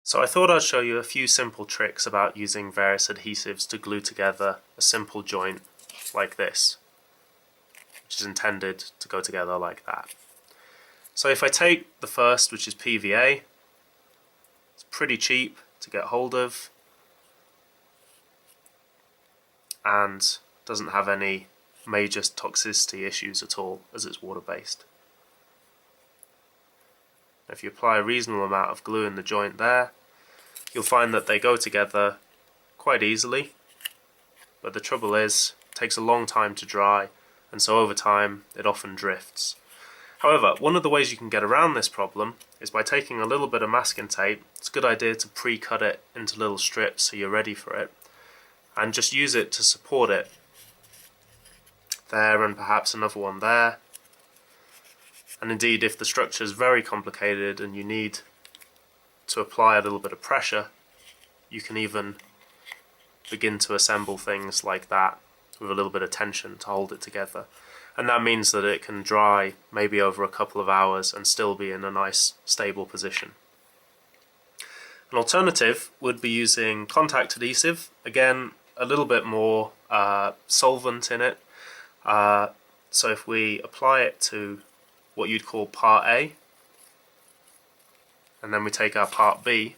So I thought I'd show you a few simple tricks about using various adhesives to glue together a simple joint like this, which is intended to go together like that. So if I take the first, which is PVA, it's pretty cheap to get hold of and doesn't have any major toxicity issues at all as it's water-based. If you apply a reasonable amount of glue in the joint there, you'll find that they go together quite easily, but the trouble is it takes a long time to dry, and so over time it often drifts. However, one of the ways you can get around this problem is by taking a little bit of masking tape. It's a good idea to pre-cut it into little strips so you're ready for it, and just use it to support it there, and perhaps another one there. And indeed, if the structure is very complicated and you need to apply a little bit of pressure, you can even begin to assemble things like that with a little bit of tension to hold it together. And that means that it can dry maybe over a couple of hours and still be in a nice stable position. An alternative would be using contact adhesive. Again, a little bit more solvent in it. So if we apply it to what you'd call part A, and then we take our part B,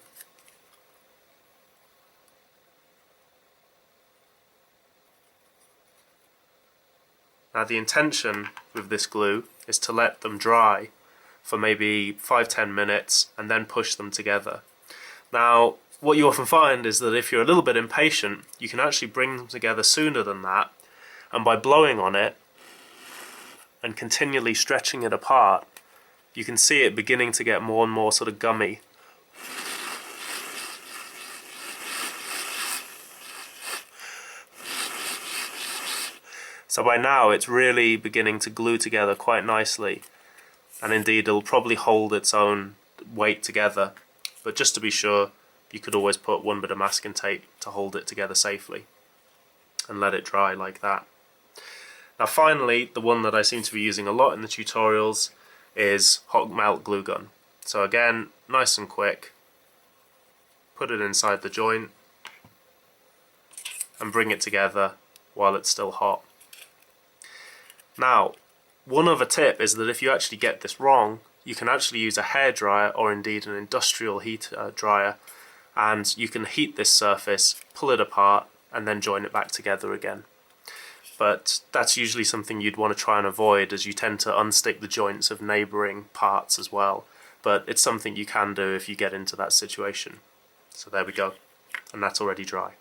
now the intention with this glue is to let them dry for maybe 5-10 minutes and then push them together. Now what you often find is that if you're a little bit impatient, you can actually bring them together sooner than that, and by blowing on it and continually stretching it apart, you can see it beginning to get more and more sort of gummy. So by now it's really beginning to glue together quite nicely, and indeed it'll probably hold its own weight together, but just to be sure, you could always put one bit of masking tape to hold it together safely and let it dry like that. Now finally, the one that I seem to be using a lot in the tutorials is hot melt glue gun. So again, nice and quick, put it inside the joint and bring it together while it's still hot. Now, one other tip is that if you actually get this wrong, you can actually use a hairdryer or indeed an industrial heat dryer, and you can heat this surface, pull it apart, and then join it back together again. But that's usually something you'd want to try and avoid, as you tend to unstick the joints of neighbouring parts as well. But it's something you can do if you get into that situation. So there we go, and that's already dry.